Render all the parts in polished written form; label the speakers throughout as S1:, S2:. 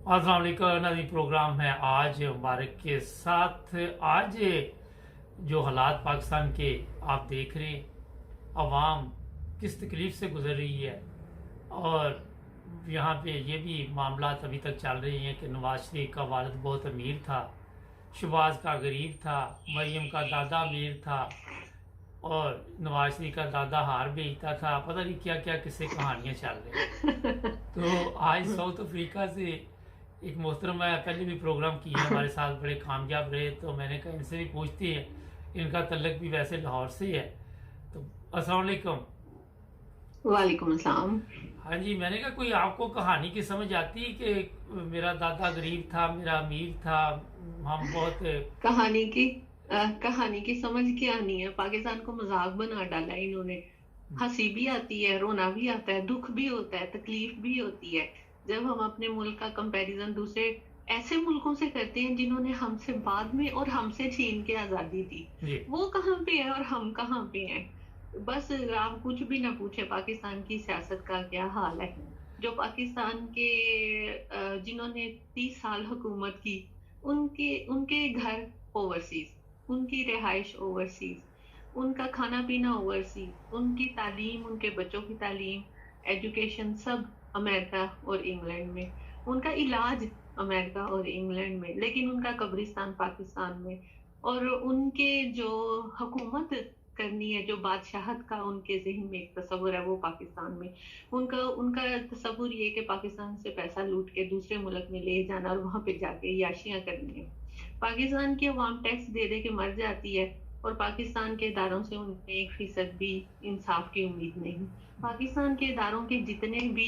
S1: अस्सलाम वालेकुम। नवी प्रोग्राम है आज मुबारक के साथ। आज जो हालात पाकिस्तान के आप देख रहे हैं, अवाम किस तकलीफ से गुजर रही है, और यहाँ पे ये भी मामला अभी तक चल रहे हैं कि नवाज शरीफ का वालिद बहुत अमीर था, शहबाज का गरीब था, मरियम का दादा अमीर था, और नवाज शरीफ का दादा हार बेचता था। पता नहीं क्या क्या किस्से कहानियाँ चल रही हैं। तो आज साउथ अफ्रीका से एक मोहतरम है, पहले भी प्रोग्राम किए हैं हमारे साथ, बड़े कामयाब रहे, तो मैंने कहा इनसे भी पूछती है। इनका तल्लक भी वैसे लाहौर से ही है। तो अस्सलाम वालेकुम।
S2: वालेकुम अस्सलाम।
S1: हाँ जी, मैंने कहा कोई आपको कहानी की समझ आती है कि मेरा दादा गरीब था, मेरा अमीर था, हम बहुत।
S2: कहानी की कहानी की समझ क्या नहीं है। पाकिस्तान को मजाक बना डाला है इन्होंने। हंसी भी आती है, रोना भी आता है, दुख भी होता है, तकलीफ भी होती है जब हम अपने मुल्क का कंपैरिजन दूसरे ऐसे मुल्कों से करते हैं जिन्होंने हमसे बाद में और हमसे छीन के आजादी दी।
S1: जी।
S2: वो कहाँ पे है और हम कहाँ पे हैं। बस आप कुछ भी ना पूछे, पाकिस्तान की सियासत का क्या हाल है। जो पाकिस्तान के जिन्होंने 30 साल हुकूमत की, उनके उनके घर ओवरसीज, उनकी रिहाइश ओवरसीज, उनका खाना पीना ओवरसीज, उनकी तालीम, उनके बच्चों की तालीम, एजुकेशन सब अमेरिका और इंग्लैंड में, उनका इलाज अमेरिका और इंग्लैंड में, लेकिन उनका कब्रिस्तान पाकिस्तान में। और उनके जो हुकूमत करनी है, जो बादशाहत का उनके ज़हन में एक तस्वुर है, वो पाकिस्तान में। उनका उनका तस्वुर ये कि पाकिस्तान से पैसा लूट के दूसरे मुल्क में ले जाना और वहां पे जाके याशियां करनी है। पाकिस्तान की अवाम टैक्स दे दे के मर जाती है, और पाकिस्तान के इदारों से उन्हें 1% भी इंसाफ की उम्मीद नहीं। पाकिस्तान के इदारों के जितने भी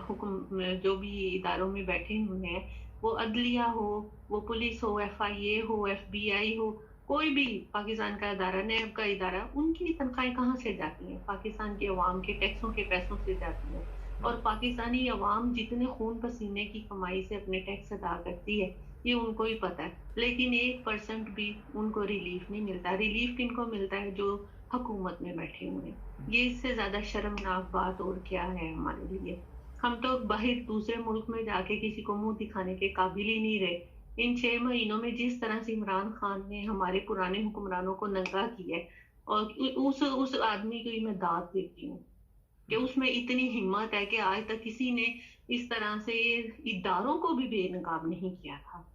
S2: हुक्म जो भी इदारों में बैठे हुए हैं, वो अदलिया हो, वो पुलिस हो, FIA हो, FBI हो, कोई भी पाकिस्तान का इदारा, नैब का इदारा, उनकी तनख्वाहें कहाँ से जाती हैं? पाकिस्तान की अवाम के टैक्सों के पैसों से जाती हैं। और पाकिस्तानी अवाम जितने खून पसीने की कमाई से अपने टैक्स अदा करती है, ये उनको ही पता है। लेकिन 1% भी उनको रिलीफ नहीं मिलता। रिलीफ किनको मिलता है? जो हुकूमत में बैठे हुए हैं। ये इससे ज्यादा शर्मनाक बात और क्या है हमारे लिए। हम तो बाहर दूसरे मुल्क में जाके किसी को मुंह दिखाने के काबिल ही नहीं रहे। इन 6 महीनों में जिस तरह से इमरान खान ने हमारे पुराने हुक्मरानों को नंगा किया है, और उस आदमी को ही मैं दाद देती हूँ कि उसमें इतनी हिम्मत है कि आज तक किसी ने इस तरह से इदारों को भी बेनकाब नहीं किया था।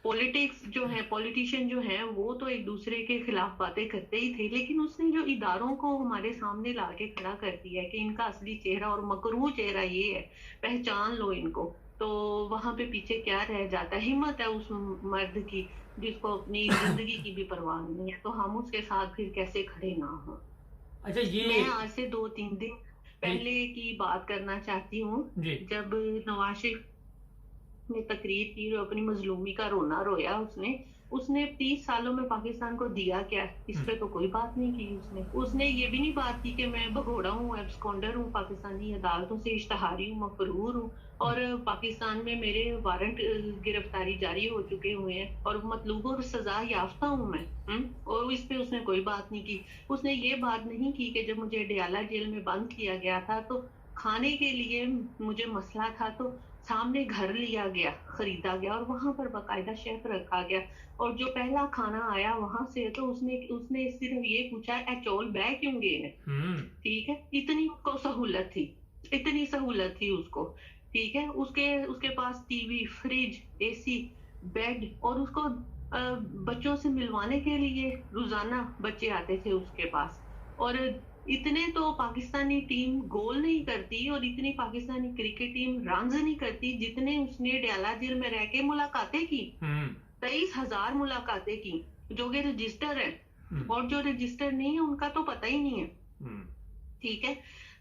S2: पॉलिटिक्स जो है, पॉलिटिशियन जो है, वो तो एक दूसरे के खिलाफ बातें करते ही थे, लेकिन उसने जो इदारों को हमारे सामने लाके खड़ा कर दिया है कि इनका असली चेहरा और मकरू चेहरा ये है, पहचान लो इनको। तो वहां पे पीछे क्या रह जाता है? हिम्मत है उस मर्द की जिसको अपनी जिंदगी की भी परवाह नहीं है, तो हम उसके साथ फिर कैसे खड़े ना हो।
S1: अच्छा ये।
S2: मैं आज से 2-3 दिन
S1: जी।
S2: पहले की बात करना चाहती हूँ।
S1: जी।
S2: जब नवाज शरीफ ने तकरीर की और अपनी मजलूमी का रोना रोया, उसने उसने 30 सालों में पाकिस्तान को दिया क्या? इस पे तो कोई बात नहीं की उसने। उसने ये भी नहीं बात की कि मैं भगोड़ा हूँ, एब्सकॉन्डर हूँ, पाकिस्तानी अदालतों से इश्तहारी हूँ, मफरूर हूँ, और पाकिस्तान में मेरे वारंट गिरफ्तारी जारी हो चुके हुए हैं और मतलूब और सजा याफ्ता हूँ मैं। और इस पे उसने कोई बात नहीं की। उसने ये बात नहीं की कि जब मुझे डयाला जेल में बंद किया गया था, तो खाने के लिए मुझे मसला था, तो सामने घर लिया गया, खरीदा गया, और वहां पर बाकायदा शेफ रखा गया। और जो पहला खाना आया वहां से, तो उसने उसने सिर्फ ये पूछा, ए चौल बह क्यों गए हैं?
S1: हम्म।
S2: ठीक है, इतनी उसको सहूलत थी, इतनी सहूलत थी उसको। ठीक है, उसके उसके पास टीवी, फ्रिज, AC, बेड, और उसको बच्चों से मिलवाने के लिए रोजाना बच्चे आते थे उसके पास। और इतने तो पाकिस्तानी टीम गोल नहीं करती, और इतनी पाकिस्तानी क्रिकेट टीम रन्स नहीं करती जितने उसने डयाला जेल में रह के मुलाकातें की।
S1: हम्म।
S2: 23,000 मुलाकातें की, जो कि रजिस्टर है।
S1: हम्म।
S2: और जो रजिस्टर नहीं है उनका तो पता ही नहीं है।
S1: हम्म।
S2: ठीक है।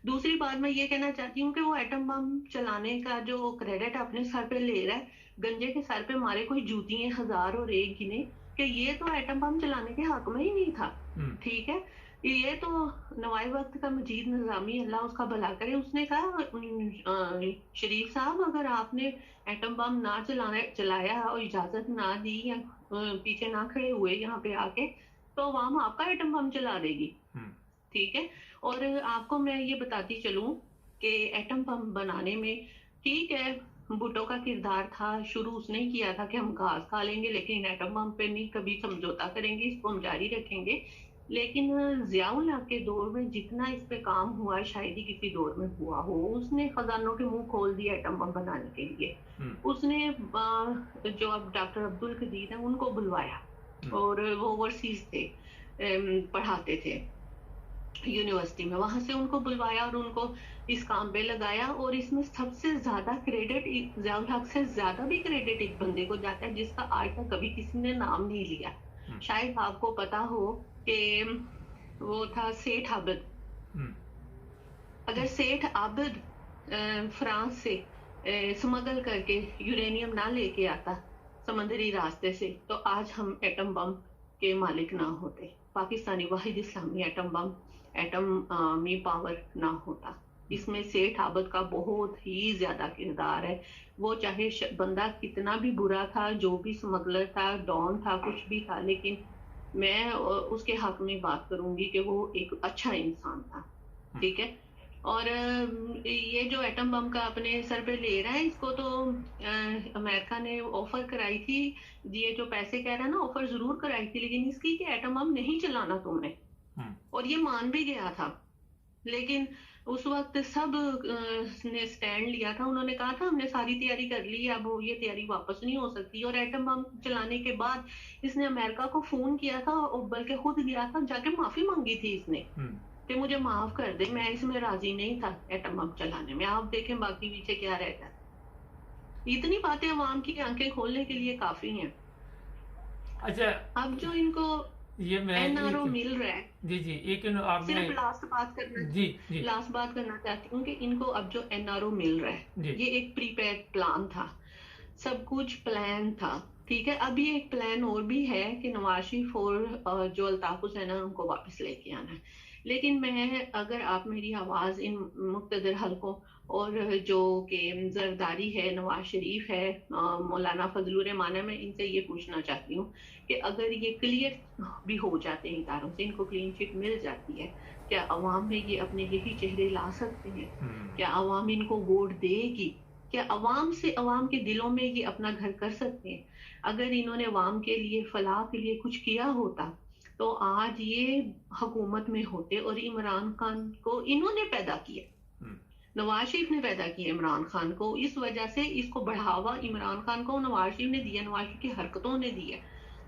S2: दूसरी बात मैं ये कहना चाहती हूँ कि वो एटम बम चलाने का जो क्रेडिट अपने सर पे ले रहा है, गंजे के सर पे मारे कोई जूतियां हजार और एक गिने, कि ये तो एटम बम चलाने के हक में ही नहीं था।
S1: हम्म।
S2: ठीक है। ये तो नवाए वक्त का मजीद निजामी, अल्लाह उसका भला करे, उसने कहा, शरीफ साहब, अगर आपने एटम बम ना चलाया और इजाजत ना दी, या पीछे ना खड़े हुए यहाँ पे आके, तो अवाम आपका एटम बम चला देगी।
S1: हम्म।
S2: ठीक है। और आपको मैं ये बताती चलूं कि एटम बम बनाने में, ठीक है, भुट्टो का किरदार था, शुरू उसने ही किया था कि हम घास खा लेंगे लेकिन एटम बम पे नहीं कभी समझौता करेंगे, इसको हम जारी रखेंगे। लेकिन जियाउल हक के दौर में जितना इस पे काम हुआ शायद ही किसी दौर में हुआ हो। उसने खजानों के मुंह खोल दिया एटम बम बनाने के लिए। उसने जो अब डॉक्टर अब्दुल कदीर है उनको बुलवाया और वो ओवरसीज थे, पढ़ाते थे यूनिवर्सिटी में, वहां से उनको बुलवाया और उनको इस काम पे लगाया। और इसमें सबसे ज्यादा क्रेडिट, जियाउल हक से ज्यादा भी क्रेडिट एक बंदे को जाता है जिसका आज तक कभी किसी ने नाम नहीं लिया। शायद आपको पता हो कि वो था सेठ आबिद। अगर सेठ आबिद फ्रांस से स्मगल करके यूरेनियम ना लेके आता समंदरी रास्ते से, तो आज हम एटम बम के मालिक ना होते। पाकिस्तानी वाहिद इस्लामी एटम बम, एटमी पावर ना होता। इसमें सेठ आबिद का बहुत ही ज्यादा किरदार है। वो चाहे बंदा कितना भी बुरा था, जो भी स्मगलर था, डॉन था, कुछ भी था, लेकिन मैं उसके हक में बात करूंगी कि वो एक अच्छा इंसान था। ठीक है। और ये जो एटम बम का अपने सर पे ले रहा है, इसको तो अमेरिका ने ऑफर कराई थी, ये जो पैसे कह रहा है ना, ऑफर जरूर कराई थी लेकिन इसकी कि एटम बम नहीं चलाना तुमने, और ये मान भी गया था। लेकिन उस वक्त सब ने स्टैंड लिया था, उन्होंने कहा था हमने सारी तैयारी कर ली, अब ये तैयारी वापस नहीं हो सकती। और एटम बम चलाने के बाद इसने अमेरिका को फोन किया था और बल्कि खुद गया था, जाके माफी मांगी थी इसने कि मुझे माफ कर दे, मैं इसमें राजी नहीं था एटम बम चलाने में। आप देखें बाकी पीछे क्या रहता है। इतनी बातें अवाम की आंखें खोलने के लिए काफी हैं।
S1: अच्छा,
S2: अब जो इनको
S1: ये मैं
S2: एनआरओ मिल रहा है,
S1: जी जी, एक आपने
S2: सिर्फ लास्ट बात करना चाहती हूँ कि इनको अब जो एनआरओ मिल रहा है, ये एक प्रीपेड प्लान था, सब कुछ प्लान था। ठीक है। अभी एक प्लान और भी है कि नवाज शरीफ और जो अल्ताफ हुसैन है उनको वापस लेके आना है। लेकिन मैं, अगर आप मेरी आवाज इन मुक्तदर हलकों और जो के जरदारी है, नवाज शरीफ है, मौलाना फजलुर रहमान है, मैं इनसे ये पूछना चाहती हूँ कि अगर ये क्लियर भी हो जाते हैं इदारों से, इनको क्लीन चिट मिल जाती है, क्या अवाम में ये अपने यही चेहरे ला सकते हैं? क्या अवाम इनको वोट देगी? क्या अवाम से, अवाम के दिलों में ये अपना घर कर सकते हैं? अगर इन्होंने अवाम के लिए, फलाह के लिए कुछ किया होता तो आज ये हुकूमत में होते। और इमरान खान को इन्होंने पैदा किया, नवाज शरीफ ने पैदा किया इमरान खान को, इस वजह से इसको बढ़ावा इमरान खान को नवाज शरीफ ने दिया, नवाज शरीफ की हरकतों ने दिया,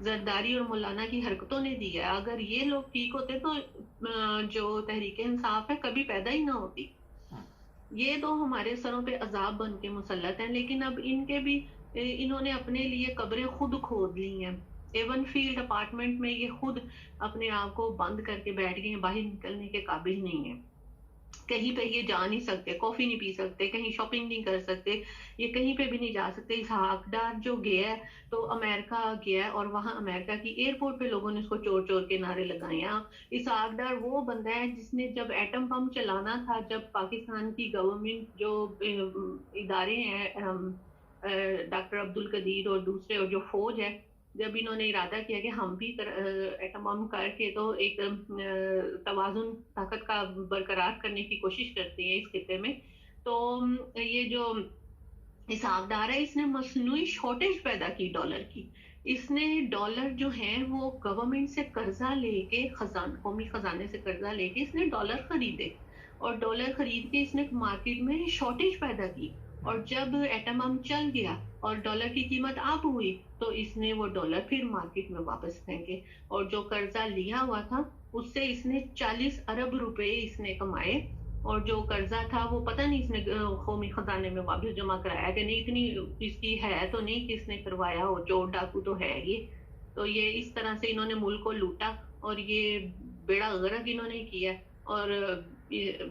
S2: जरदारी और मौलाना की हरकतों ने दिया। अगर ये लोग ठीक होते तो जो तहरीक इंसाफ है कभी पैदा ही ना होती। ये तो हमारे सरों पे अजाब बन के मुसल्लत हैं, लेकिन अब इनके भी, इन्होंने अपने लिए कब्रें खुद खोद ली हैं। एवन फील्ड अपार्टमेंट में ये खुद अपने आप को बंद करके बैठ गए हैं, बाहर निकलने के काबिल नहीं है। कहीं पे ये जा नहीं सकते, कॉफी नहीं पी सकते, कहीं शॉपिंग नहीं कर सकते, ये कहीं पे भी नहीं जा सकते। इसहाक डार जो गया है तो अमेरिका गया है और वहां अमेरिका की एयरपोर्ट पे लोगों ने इसको चोर चोर के नारे लगाए हैं। इसहाक डार वो बंदा है जिसने जब एटम बम चलाना था, जब पाकिस्तान की गवर्नमेंट जो इदारे हैं, डॉक्टर अब्दुल कदीर और दूसरे, और जो फौज है, जब इन्होंने इरादा किया कि हम भी एटम बम करके तो एक तवाजुन ताकत का बरकरार करने की कोशिश करते हैं इस खिते में, तो ये जो इसहाक डार है, इसने मसनूई शॉर्टेज पैदा की डॉलर की। इसने डॉलर जो है वो गवर्नमेंट से कर्जा लेके, कौमी खजाने से कर्जा लेके इसने डॉलर खरीदे, और डॉलर खरीद के इसने मार्केट में शॉर्टेज पैदा की। और जब एटम बम चल गया और डॉलर की कीमत अप हुई तो इसने वो डॉलर फिर मार्केट में वापस फेंके, और जो कर्जा लिया हुआ था उससे इसने 40 अरब रुपए इसने कमाए, और जो कर्जा था वो पता नहीं इसने कौमी खजाने में वापस जमा कराया कि नहीं, इतनी इसकी है तो नहीं कि इसने करवाया हो, चोर डाकू तो है ये। तो ये इस तरह से इन्होंने मुल्क को लूटा और ये बेड़ा गर्क इन्होंने किया। और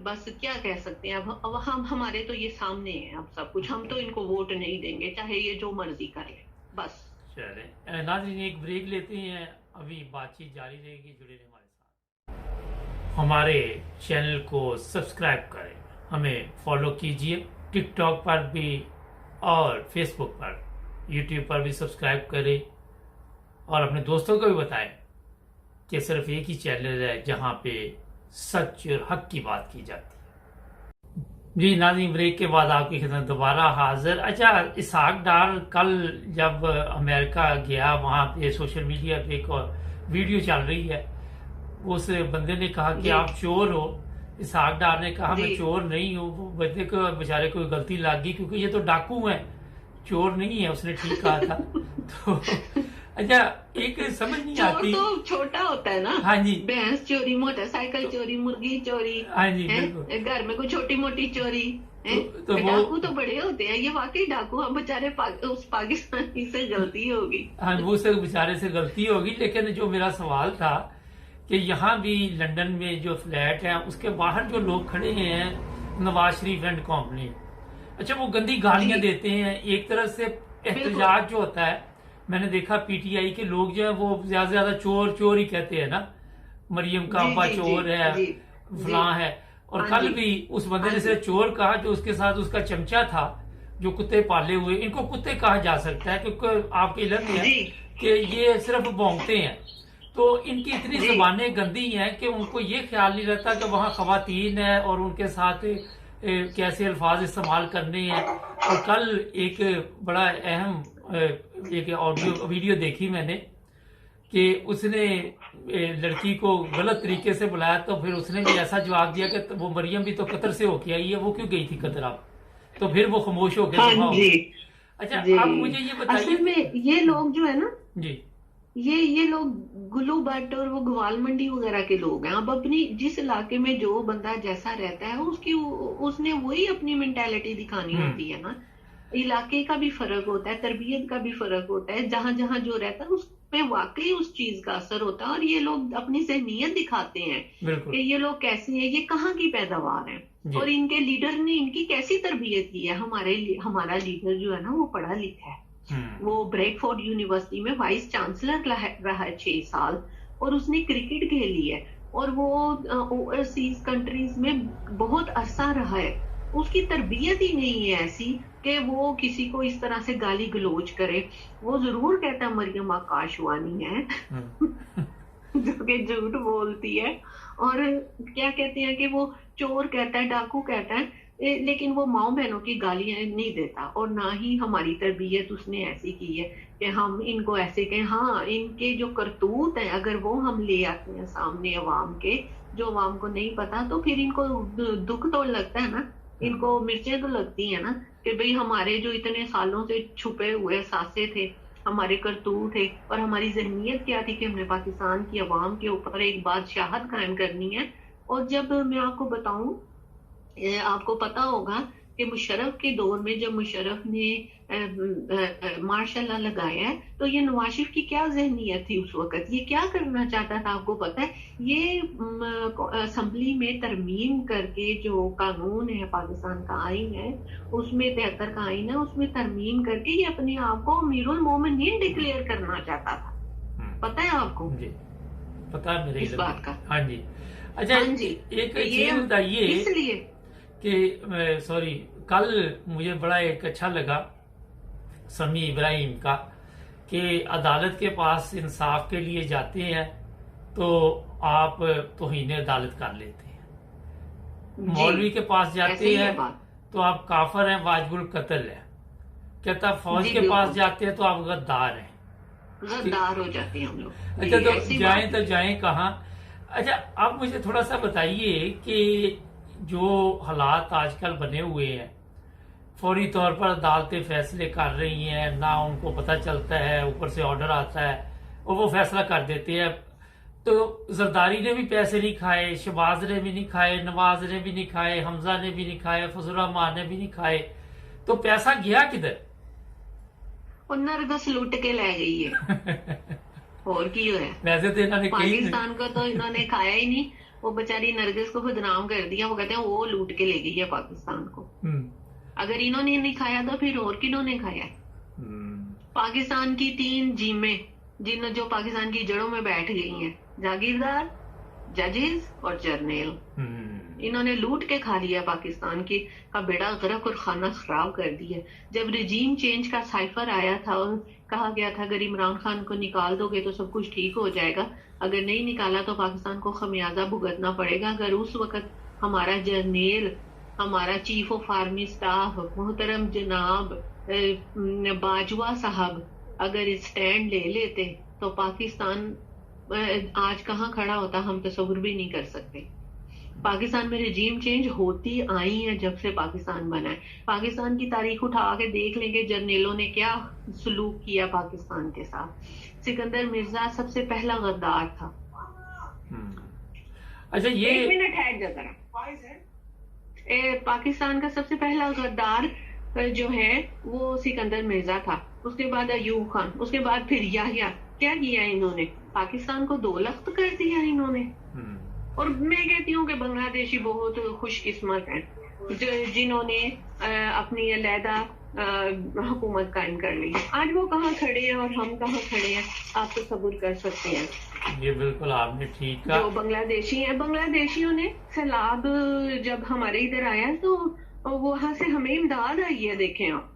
S2: बस क्या कह सकते हैं, अब हम, हमारे तो ये सामने है अब सब कुछ, हम तो इनको वोट नहीं देंगे चाहे ये जो मर्जी करे। बस
S1: चले नाज़रीन, एक ब्रेक लेते हैं, अभी बातचीत जारी रहेगी, जुड़े रहिए हमारे साथ। हमारे चैनल को सब्सक्राइब करें, हमें फॉलो कीजिए, टिकटॉक पर भी और फेसबुक पर, यूट्यूब पर भी सब्सक्राइब करें, और अपने दोस्तों को भी बताएं कि सिर्फ एक ही चैनल है जहां पे सच और हक की बात की जाती है। जी नाज़रीन, ब्रेक के बाद आपकी खिदमत दोबारा हाजिर। अच्छा, इसहाक डार कल जब अमेरिका गया, वहाँ पे सोशल मीडिया पे एक और वीडियो चल रही है। उस बंदे ने कहा कि
S2: जी
S1: आप चोर हो। इसहाक डार ने कहा
S2: जी
S1: मैं चोर नहीं हूँ। वो बंदे को बेचारे को गलती लग गई, क्योंकि ये तो डाकू है, चोर नहीं है, उसने ठीक कहा था। तो अच्छा, एक समझ नहीं
S2: चोर
S1: आती।
S2: तो छोटा होता है ना,
S1: हाँ जी,
S2: भैंस चोरी, मोटरसाइकिल चोरी, मुर्गी चोरी,
S1: हाँ जी,
S2: है
S1: बिल्कुल।
S2: घर में कोई छोटी मोटी चोरी है।
S1: तो वो,
S2: डाकू तो बड़े होते हैं, ये वाकई डाकू हम बेचारे उस पाकिस्तानी से गलती होगी।
S1: हाँ, वो से बेचारे से गलती होगी। लेकिन जो मेरा सवाल था कि यहाँ भी लंदन में जो फ्लैट है, उसके बाहर जो लोग खड़े हैं, नवाज शरीफ एंड कंपनी, अच्छा, वो गंदी
S2: जी
S1: गालियां देते हैं। एक तरह से
S2: बिल्कुल।
S1: एहतजाज जो होता है, मैंने देखा पीटीआई के लोग जो है वो ज्यादा से ज्यादा चोर चोर ही कहते हैं ना, मरियम का
S2: जी
S1: अब्बा
S2: जी जी
S1: चोर है,
S2: जी जी
S1: फलां है। और
S2: हाँ
S1: कल
S2: जी
S1: भी उस बंदे
S2: हाँ
S1: ने
S2: जी
S1: सिर्फ चोर कहा, जो उसके साथ उसका चमचा था, जो कुत्ते पाले हुए, इनको कुत्ते कहा जा सकता है, क्योंकि आपके इल्म में है
S2: जी
S1: कि ये सिर्फ भौंकते हैं। तो इनकी इतनी
S2: जी
S1: जुबानें गंदी हैं कि उनको ये ख्याल नहीं रहता कि वहाँ खवातीन है और उनके साथ कैसे अल्फाज इस्तेमाल करने हैं। और कल एक बड़ा अहम एक ऑडियो वीडियो देखी मैंने कि उसने लड़की को गलत तरीके से बुलाया, तो फिर उसने भी ऐसा जवाब दिया कि वो मरियम भी तो कतर से होके आई है, वो क्यों गई थी कतर आप। तो फिर वो खामोश होकर
S2: हाँ
S1: दफा हो
S2: जी
S1: गई। अच्छा,
S2: जी।
S1: आप मुझे ये बताइए
S2: असल में ये लोग जो है ना,
S1: जी।
S2: ये लोग गुल्लू भट्ट और वो ग्वाल मंडी वगैरह के लोग हैं। अब अपनी जिस इलाके में जो बंदा जैसा रहता है उसकी उसने वही अपनी मेंटेलिटी दिखानी
S1: हम्म।
S2: होती है ना। इलाके का भी फर्क होता है, तरबियत का भी फर्क होता है, जहां जहां जो रहता है उस पे वाकई उस चीज का असर होता है। और ये लोग अपनी जहनीत दिखाते हैं
S1: बिल्कुल
S2: कि ये लोग कैसे हैं, ये कहाँ की पैदावार है,
S1: जी।
S2: और इनके लीडर ने इनकी कैसी तरबियत की है। हमारा लीडर जो है ना वो पढ़ा लिखा है,
S1: हम्म।
S2: वो ब्रेडफोर्ड यूनिवर्सिटी में वाइस चांसलर रहा है 6 साल, और उसने क्रिकेट खेली है, और वो ओवरसीज कंट्रीज में बहुत अरसा रहा है। उसकी तरबियत ही नहीं है ऐसी कि वो किसी को इस तरह से गाली गलोच करे। वो जरूर कहता है मरियम आकाशवाणी है
S1: हम्म।
S2: जो कि झूठ बोलती है, और क्या कहते हैं कि वो चोर कहता है, डाकू कहता है, लेकिन वो माओ बहनों की गालियां नहीं देता। और ना ही हमारी तरबियत उसने ऐसी की है कि हम इनको ऐसे कहें। हाँ, इनके जो करतूत हैं अगर वो हम ले आते हैं सामने अवाम के, जो अवाम को नहीं पता, तो फिर इनको दुख तो लगता है ना, इनको मिर्चें तो लगती है ना, कि भाई हमारे जो इतने सालों से छुपे हुए सासे थे, हमारे करतूत थे, और हमारी जहनीत क्या थी कि हमने पाकिस्तान की अवाम के ऊपर एक बादशाहत कायम करनी है। और जब मैं आपको बताऊं, आपको पता होगा कि मुशर्रफ के दौर में जब मुशर्रफ ने मार्शल लॉ लगाया है, तो ये नवाज शरीफ की क्या जहनीत थी उस वक्त, ये क्या करना चाहता था आपको पता है? ये असेंबली में तरमीम करके जो कानून है, पाकिस्तान का आइन है, उसमें 73 का आइन है, उसमें तरमीम करके ये अपने आप को अमीरुल मोमिनीन डिक्लेयर करना चाहता था। पता है आपको
S1: जी, पता है मेरे
S2: इस बात का?
S1: हाँ जी। अच्छा,
S2: हाँ जी।
S1: एक
S2: तो
S1: चीज बताइए
S2: इसलिए
S1: कि सॉरी, कल मुझे बड़ा एक अच्छा लगा समी इब्राहिम का, कि अदालत के पास इंसाफ के लिए जाते हैं तो आप तौहीन अदालत कर लेते हैं। मौलवी के पास
S2: ऐसे
S1: जाते
S2: ही है
S1: हैं
S2: बात।
S1: तो आप काफर हैं, वाजिबुल कत्ल है। कहता फौज
S2: जी
S1: के पास
S2: बिल्कुल,
S1: जाते हैं तो आप गद्दार हैं।
S2: गद्दार हो जाते हैं हम लोग।
S1: अच्छा,
S2: जी,
S1: तो
S2: ऐसी
S1: जाएं
S2: बात
S1: तो
S2: है।
S1: जाएं कहाँ? अच्छा, आप मुझे थोड़ा सा बताइए कि जो हालात आजकल बने हुए हैं, फौरी तौर पर अदालतें फैसले कर रही हैं, ना उनको पता चलता है, ऊपर से ऑर्डर आता है और वो फैसला कर देते हैं। तो जरदारी ने भी पैसे नहीं खाए, शहबाज ने भी नहीं खाए, नवाज ने भी नहीं खाए, हमजा ने भी नहीं खाए, फजल रहमान ने भी नहीं खाए, तो पैसा गया किधर?
S2: और नरगिस लूट के ले गई है, और की है।
S1: वैसे तो इन्होंने कई
S2: पाकिस्तान को तो इन्होंने खाया ही नहीं, वो बेचारी नरगिस को बदनाम कर दिया। वो कहते हैं वो लूट के ले गई है पाकिस्तान को। अगर इन्होंने नहीं खाया तो फिर और किन्होंने खाया? पाकिस्तान की 3 जीमें जो पाकिस्तान की जड़ों में बैठ गई हैं, जागीरदार, जजेस और जर्नेल, इन्होंने लूट के खा लिया पाकिस्तान की का बेड़ा गर्क और खाना खराब कर दिया। जब रिजीम चेंज का साइफर आया था और कहा गया था अगर इमरान खान को निकाल दोगे तो सब कुछ ठीक हो जाएगा, अगर नहीं निकाला तो पाकिस्तान को खमियाजा भुगतना पड़ेगा। अगर उस वक्त हमारा जर्नेल हमारा चीफ ऑफ आर्मी स्टाफ मोहतरम जनाब बाजवा साहब अगर स्टैंड ले लेते तो पाकिस्तान आज कहाँ खड़ा होता हम तस्वुर भी नहीं कर सकते। पाकिस्तान में रजीम चेंज होती आई है जब से पाकिस्तान बना है। पाकिस्तान की तारीख उठा के देख लेंगे जर्नेलों ने क्या सलूक किया पाकिस्तान के साथ। सिकंदर मिर्जा सबसे पहला गद्दार था।
S1: अच्छा ये
S2: 1 मिनट हैड जा जरा। पाकिस्तान का सबसे पहला गद्दार जो है वो सिकंदर मिर्जा था, उसके बाद अयूब खान, उसके बाद फिर याहिया। क्या किया इन्होंने? पाकिस्तान को दो लख्त कर दिया इन्होंने। और मैं कहती हूँ कि बांग्लादेशी बहुत खुशकिस्मत हैं जिन्होंने अपनी अलहदा हुकूमत कायम कर ली। आज वो कहाँ खड़े हैं और हम कहाँ खड़े हैं, आप तो सबूर कर सकते हैं।
S1: ये बिल्कुल आपने ठीक कहा।
S2: जो बांग्लादेशी हैं, बांग्लादेशियों ने सैलाब जब हमारे इधर आया तो वहां से हमें इमदाद आई है। देखें आप,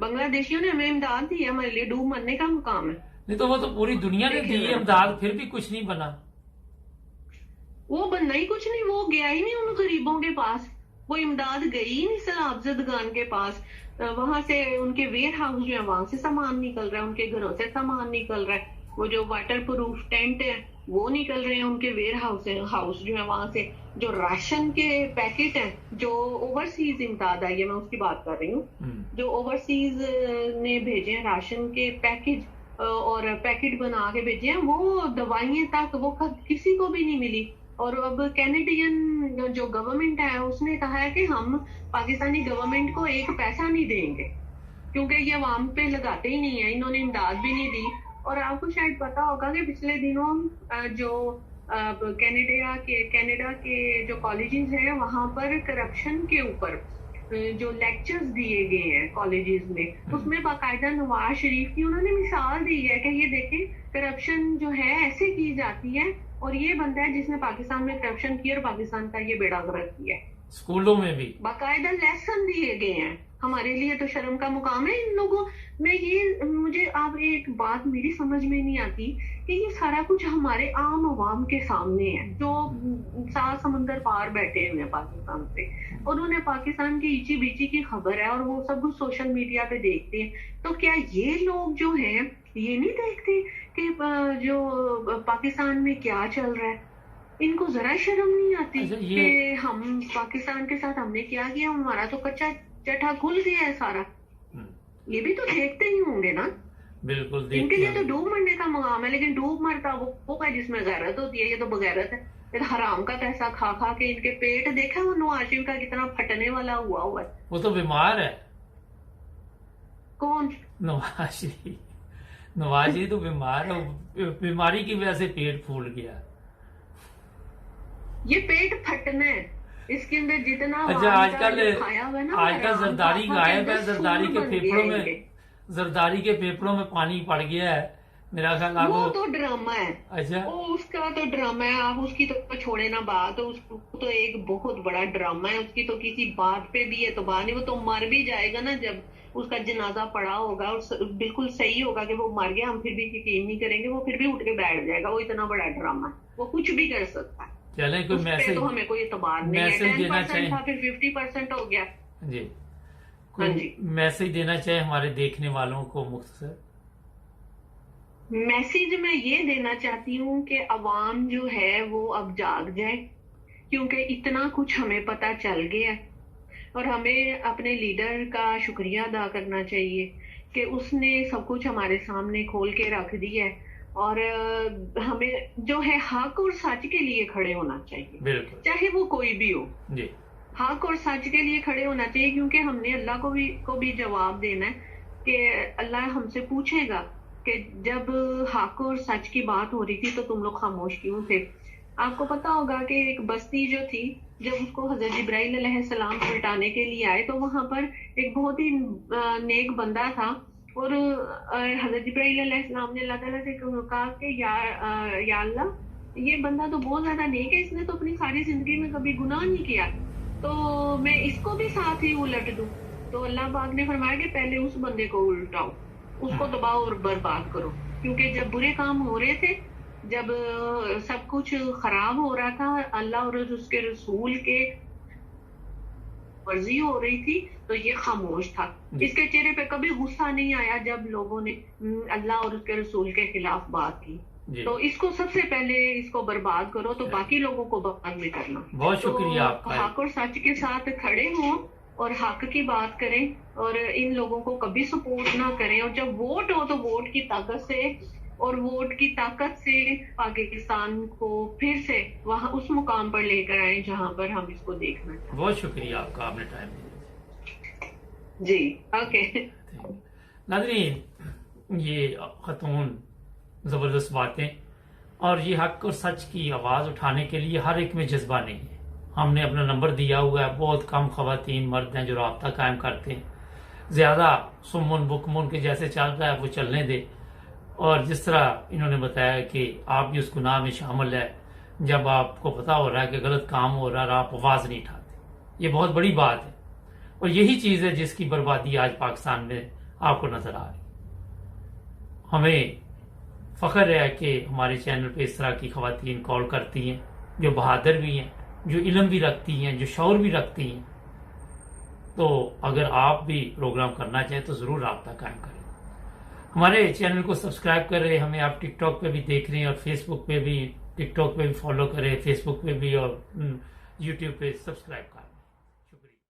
S2: बांग्लादेशियों ने हमें इमदाद दी है, हमारे लिए डूब मरने का मुकाम है।
S1: नहीं तो वो तो पूरी दुनिया ने दी है इमदाद, फिर भी कुछ नहीं बना।
S2: वो बनना ही कुछ नहीं, वो गया ही नहीं उन गरीबों के पास, वो इमदाद गई ही नहीं सैलाब ज़दगान के पास। वहां से उनके वेयर हाउस जो है वहां से सामान निकल रहा है, उनके घरों से सामान निकल रहा है। वो जो वाटर प्रूफ टेंट है वो निकल रहे हैं, उनके वेयर हाउस जो है वहां से। जो राशन के पैकेट है जो ओवरसीज इमदाद आई है, मैं उसकी बात कर रही हूँ। जो ओवरसीज ने भेजे हैं राशन के पैकेज और पैकेट बना के भेजे हैं, वो दवाइयां तक वो किसी को भी नहीं मिली। और अब कैनेडियन जो गवर्नमेंट है उसने कहा है कि हम पाकिस्तानी गवर्नमेंट को एक पैसा नहीं देंगे क्योंकि ये अवाम पे लगाते ही नहीं है। इन्होंने इमदाद भी नहीं दी। और आपको शायद पता होगा कि पिछले दिनों जो कनाडा के जो कॉलेजेस हैं वहां पर करप्शन के ऊपर जो लेक्चर्स दिए गए हैं कॉलेजेस में, उसमें बाकायदा नवाज शरीफ की उन्होंने मिसाल दी है कि ये देखें करप्शन जो है ऐसे की जाती है और ये बंदा है जिसने पाकिस्तान में करप्शन किया और पाकिस्तान का ये बेड़ा गर्क किया है।
S1: स्कूलों में भी
S2: बाकायदा लेसन दिए गए हैं। हमारे लिए तो शर्म का मुकाम है इन लोगों में। ये मुझे आप एक बात मेरी समझ में नहीं आती कि ये सारा कुछ हमारे आम आवाम के सामने है जो 7 समुंदर पार बैठे हुए हैं पाकिस्तान से, और उन्हें पाकिस्तान की ईची बीची की खबर है और वो सब कुछ सोशल मीडिया पे देखते हैं। तो क्या ये लोग जो हैं ये नहीं देखते कि जो पाकिस्तान में क्या चल रहा है? इनको जरा शर्म नहीं आती कि हम पाकिस्तान के साथ हमने क्या किया? हमारा तो कच्चा चटा खुल गया है सारा। ये भी तो देखते ही होंगे ना।
S1: बिल्कुल
S2: इनके लिए तो डूब मरने का मुकाम है, लेकिन डूब मरता वो है जिसमें गैरत होती है। ये तो बगैरत है, फिर हराम का पैसा खा खा के इनके पेट देखा वो नवाज शरीफ का कितना फटने वाला हुआ है।
S1: वो तो बीमार है।
S2: कौन?
S1: नवाज शरीफ तो बीमार है, बीमारी की वजह से पेट फूल गया।
S2: ये पेट फटना है, इसके अंदर जितना
S1: अच्छा आजकल जरदारी गायब है। जरदारी के फेफड़ों में पानी पड़ गया है मेरा ख्याल।
S2: वो तो ड्रामा है।
S1: अच्छा
S2: वो उसका तो ड्रामा है, आप उसकी तो छोड़े ना बात। उसको तो एक बहुत बड़ा ड्रामा है, उसकी तो किसी बात पे भी है तो बात नहीं। वो तो मर भी जाएगा ना जब उसका जनाजा पड़ा होगा और बिल्कुल सही होगा कि वो मर गया, हम फिर भी यकीन नहीं करेंगे, वो फिर भी उठ के बैठ जाएगा। वो इतना बड़ा ड्रामा है, वो कुछ भी कर सकता है।
S1: चले कोई मैसेज
S2: तो हमें कोई एतबार नहीं है। 10% था फिर 50% हो गया
S1: जी। कोई मैसेज देना चाहे हमारे देखने वालों को? मुख्तसर
S2: मैसेज मैं ये देना चाहती हूँ कि अवाम जो है वो अब जाग जाए, क्योंकि इतना कुछ हमें पता चल गया और हमें अपने लीडर का शुक्रिया अदा करना चाहिए कि उसने सब कुछ हमारे सामने खोल के रख दिया है। और हमें जो है हक और सच के लिए खड़े होना चाहिए,
S1: बिल्कुल
S2: चाहे वो कोई भी हो
S1: जी।
S2: हक और सच के लिए खड़े होना चाहिए, क्योंकि हमने अल्लाह को भी जवाब देना है कि अल्लाह हमसे पूछेगा कि जब हक और सच की बात हो रही थी तो तुम लोग खामोश क्यों थे। आपको पता होगा कि एक बस्ती जो थी, जब उसको हजरत जिब्राइल अलैहिस्सलाम पलटाने के लिए आए तो वहां पर एक बहुत ही नेक बंदा था और हजरत जिब्राइल अलैहिस्सलाम ने अल्लाह ताला से कहा कि या अल्लाह ये बंदा तो बहुत ज्यादा नेक है, इसने तो अपनी सारी जिंदगी में कभी गुनाह नहीं किया, तो मैं इसको भी साथ ही उलट दूं। तो अल्लाह पाक ने फरमाया कि पहले उस बंदे को उल्टाओ, उसको दबाओ और बर्बाद करो, क्योंकि जब बुरे काम हो रहे थे, जब सब कुछ खराब हो रहा था, अल्लाह और उसके रसूल के वर्जी हो रही थी तो ये खामोश था। इसके चेहरे पे कभी गुस्सा नहीं आया जब लोगों ने अल्लाह और उसके रसूल के खिलाफ बात की। तो इसको सबसे पहले इसको बर्बाद करो तो बाकी लोगों को बाद में करना।
S1: बहुत शुक्रिया आपका।
S2: हक और सच के साथ खड़े हों और हक की बात करें और इन लोगों को कभी सपोर्ट ना करें। और जब वोट हो तो वोट की ताकत से और वोट की ताकत से पाकिस्तान को फिर से वहां उस मुकाम पर लेकर आए जहां पर हम इसको देखना चाहते हैं।
S1: बहुत शुक्रिया आपका, आपने टाइम दिया
S2: जी। ओके
S1: नाज़रीन, ये खतून ज़बरदस्त बातें और ये हक और सच की आवाज़ उठाने के लिए हर एक में जज्बा नहीं है। हमने अपना नंबर दिया हुआ है, बहुत कम खवातीन मर्द हैं जो राब्ता कायम करते हैं। ज़्यादा सुमुन बुकमुन के जैसे चल रहा है वो चलने दे। और जिस तरह इन्होंने बताया कि आप भी उस गुनाह में शामिल है जब आपको पता हो रहा है कि गलत काम हो रहा है और आप आवाज़ नहीं उठाते, ये बहुत बड़ी बात है। और यही चीज़ है जिसकी बर्बादी आज पाकिस्तान में आपको नजर आ रही। हमें फख्र है कि हमारे चैनल पे इस तरह की खवातीन कॉल करती हैं जो बहादुर भी हैं, जो इल्म भी रखती हैं, जो शौर भी रखती हैं। तो अगर आप भी प्रोग्राम करना चाहें तो ज़रूर राब्ता कायम करें। हमारे चैनल को सब्सक्राइब करें। हमें आप टिकटॉक पे भी देख रहे हैं और फेसबुक पे भी, टिकटॉक पे भी फॉलो करें, फेसबुक पे भी और यूट्यूब पे सब्सक्राइब करें।